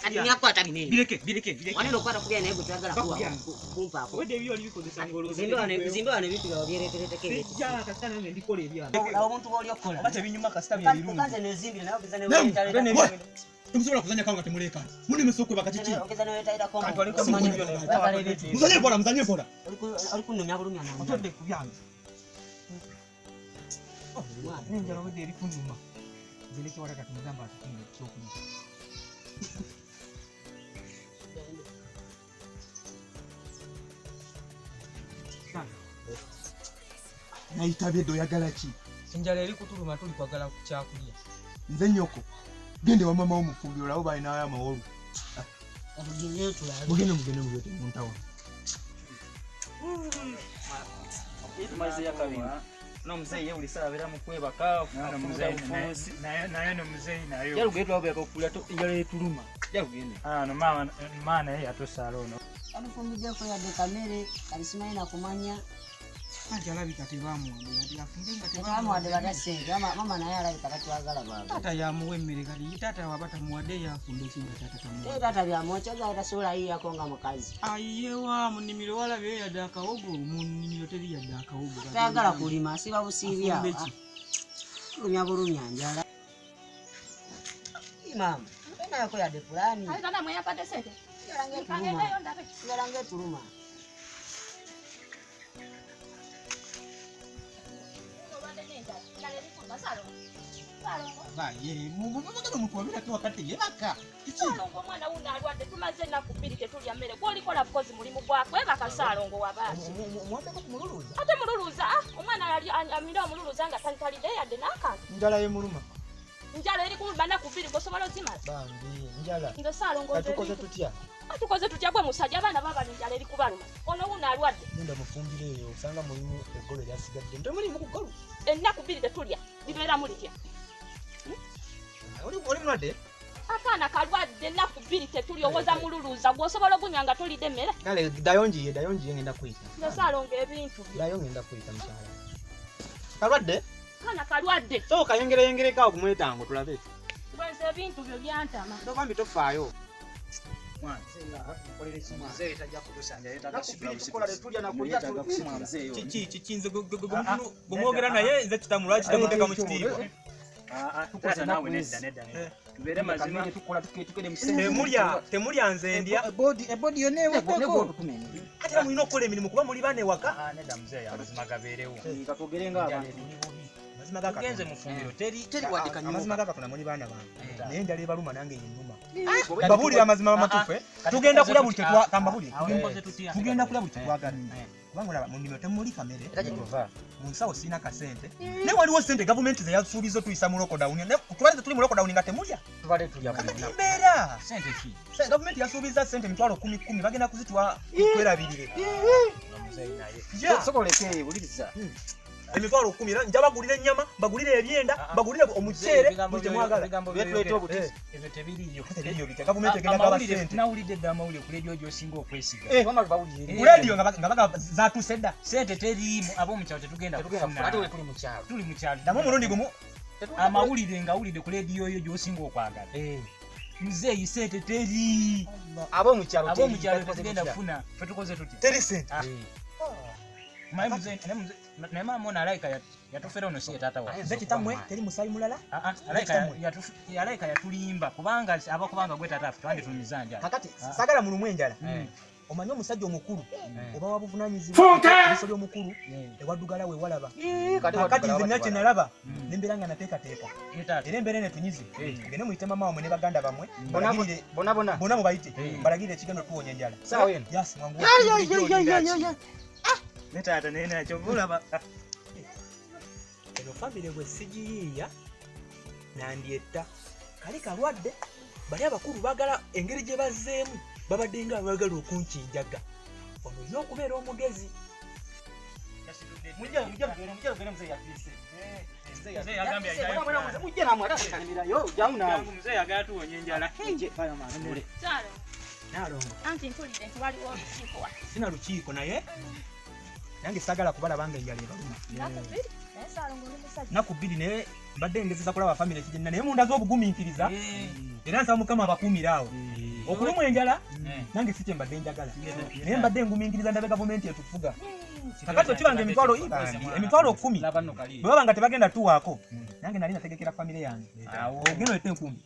Adunia kwata binene. Bireke. Wanelo kwata kubya naye gutagala kuwa kumpa ko. Wede byo libikozesa ngolo. Zimba wane bitu byereterete kebe. Sijja kasana ne ndikola ebyana. Awo omuntu boli okola. Bate binyuma kasita byebirungi. Kanze nezimbira nawe bizane wetale. Temusobola kuzanya kanga temuleka. Muni mesokwe bakatiki. Okeza nawe taira kwa. Kantu aliko simunyo ne. Muzanye bora. Ali kunomya bulumya na. Otode kubyange. Ninja wede eri kunuma. Zileke wala katumuzamba atukinge kyokunya. Nayitabye doyagala ki? Sinjala eri kutuluma tuli kwagala kyakulya. Nze nyoko. Gende wa mama omufumbi olawo balina ya mawolu. Mugende muntawa. Maze yakabinga. No mzee yeye ulisabira mukwebaka na mzee naye no mzee nayo. Yarugetwa obeko kulya to njala etuluma. Yarugende. No maana yeye atosalono. Alifungije ko ya dekamere alisimaina kumanya. Ajala bikatibamu ati afungenga tebamu ade badase mama naye alabika katwagala baba. Tata ya muwemere kali tata wabata muwade ya funde kinga tata tamu. Tata bya mochaga atasola hii yakonga mukazi. Ayewa munimiro wala bye ya daka ogo munimiro teri ya daka ogo. Tagala kulima siba busibya. Bulumya njala. Imam, mbona yako ya de fulani? Ai kana mwe yapate sente. Yarange tuluma. Baye, mumuntu wabira tu wakati yebaka. Salongo mwana una alwadde tumaze naku bbiri tetulya mmere. Gwolikola bukozi mulimu gwako ebaka salongo wabaasi. Mwate ko kumululuza. Ate mululuza omwana yali amira omululuza nga tantalide yadde n'akantu. Njala ye muluma. Njala eri kulumba naku bbiri gosobola ozimaza. Bambi, njala. Nze salongo Atukoze tutya. Atukoze tutya gwe musajja abaana baba njala eri kubaluma. Ono una alwadde. Nenda mufumbire eyo osanga mulimu eggolo lyasigadde. Ntemuli mu kugolo. Ennaku bbiri tetulya libeera mulitya. Oli mulwadde? Akaana kalwadde ennaku bbiri tetulya owoza mululuza gw'osobola okunywa nga tolidde emmere. Kale dayonjiye ngenda kuyita. Nze salongo ebintu bye. Dayo ngenda kuyita mukyala. Kalwadde? Akaana kalwadde. So kayongereka okumwetango tulabe. Bwenze ebintu byo byantama. Ndobambi tofaayo. Kikinze gumwogera naye nze kitamulwa kitamuteka mu kitiibwa. Tukoze nawe nedda. Tubere mazima tukola tukede musende. Temulya nze ndya. Ebodi yo newe koko. Ate mulina okukola emirimu kuba muli bane waka. Nedda mzee amazima gabeerewo. Katugere ng'abantu. Amazima gaka Tugenze mu fumbiro teri wadde kanyo. amazima gaka kuna muli bana bange. Naye njala ebaluma nange yinnuma. Babulira amazima amatuufu. Tugenda kulya buli kyetwakambabuli. Tugenda kulya buli kyetwagala. Kubanga olaba mu nnimiro temuli kamere. Mu nsawo sirina kasente. Naye waliwo sente gavumenti ze yasuubiza tuyisa mu lockdown. Tubaze tuli mu lockdown nga temulya. tubale tulya Mbeera. sente ki Gavumenti yasuubiza sente emitwalo 10 bagenda kuzitwa kwerabirire. mzee naye sokoleke buliriza Emitwalo 10 era njaba bagulira ennyama, bagulira ebyenda, bagulira omuceere, buli mwagala. betweto obuti ebyo tebiriyo Tebiriyo bitya gavumenti egenda gaba sente. nawulidde dda amawulire ku leediyo gy'osinga okwesiga Wama bawulire. Ku leediyo nga baga zaatuuse dda. sente teriimu ab'omukyalo tetugenda Ate kufuna we tuli mu kyalo. tuli mu kyalo Namwe omulundi gumu amawulire nga awulidde ku leediyo yo gy'osinga okwagala muzeeyi sente teri Ab'omukyalo ab'omukyalo tetugenda kufuna fe tukoze tutya teri sente. maye muzeeyi naye maama ono alayika yatufera ono si ye taata wa Nze kitamwe teri musaayi mulala. alayika yatulimba kubanga abakubanga gwe taata affe twandi tumiza njala Kakati sagala mulumu enjala. Omanyi omusajja omukulu oba wabuvunaanyizibwa ebisolo omukulu ewaddugala we walaba. Kakati nze nina kye nalaba n'embeera nga nateekateeka. Era embeera eno tunyize. Gende muyite mama wamwe ne baganda bamwe. Bonna mubayite. Balagirire ekigendo tuwonya enjala. Sawa yeno. Yes, mwangu. Ne taata naye nakyo bulaba. Eno famire bwe sigiyiiya nandyetta. Kali kalwadde. Bali abakulu baagala engeri gye bazzeemu. Babadde nga baagala okunkinjaga. Ono olina okubeera omugezi. Mujja muzee yatuyise. Muzee yagambye Mujje namwe atasekanirayo jamu nawe. muzee yagala tuwonya enjala. Nje kaya maana mule. Kyalo. Nalongo. Anti mpulidde nti waliwo olukiiko wano. Sina lukiiko naye nange sagala kubalaba nga enjala ebaluma. Nakubiri. naku 2 naye mbadde ngezeza kulaba family ekigenda naye munda z'obugumiikiriza era nsaba mukama abakuumira awo okulumu enjala nange si kye mbadde njagala naye mbadde ngumiikiriza ndabe gavumenti etufuga kakati okibanga emitwalo 10 bwe baba nga tebagenda tuwaako nange nali nategekera family yange ogenda olete enkumbi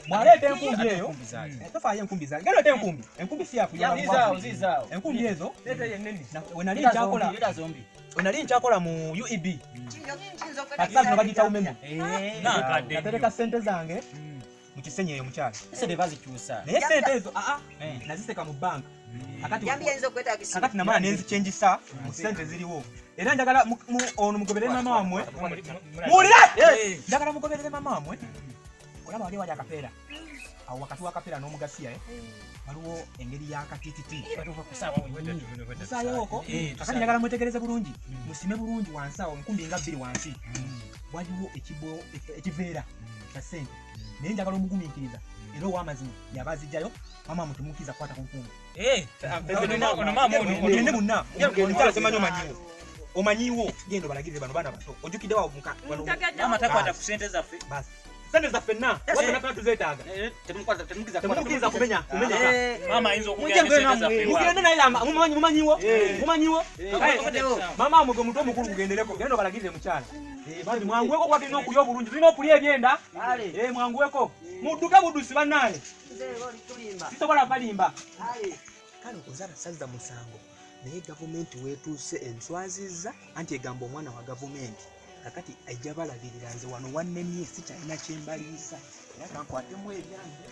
bw'aleeta enkumbi eyo tofaayo enkumbi zange genda olete enkumbi si yakuyamba enkumbi ezo we nali nkyakola mu UEB kati zino bagiyita umeme natereka ssente zange mu kisenyi eyo mukyala naye ssente ezo naziseka mu banka kakati namala nenzicengisa mu ssente ziriwo era njagala ono mugoberere mama wammwe muwulire njagala mugoberere mama wammwe olaba wali wali akapeera awo wakati wakapeera n'omugasiya waliwo engeri y'akatititi kusaayooko kakati njagala mwetegereze bulungi musime bulungi wansi awo nkumbi nga 2 wansi waliwo ekiveera kya ssente naye njagala omugumiikiriza era ow'amazima yaba azijjayo mama mutumukiza kukwata ku nkumbi ogende munna omukyala semanyi omanyiwo genda obalagirire bano baana bato ojjukidde wawo sente zaffe nna wazona tuzeetaaga temukiriza kumenya mugende naye mumanyiwo mama amwe gwe muntu omukulu gugendereko genda obalagirire mukyala bandi mwanguweko kwa tulina okulya obulungi tulina okulya ebyenda mwanguweko mudduke buddusi bannaale sisobola balimba kale okoze abasazza musango naye gavumenti weetuuse enswazizza anti egamba omwana wa gavumenti kakati ajja balabirira nze wano wannemye sikyalina kyembaliisa era kankwatemu ebyange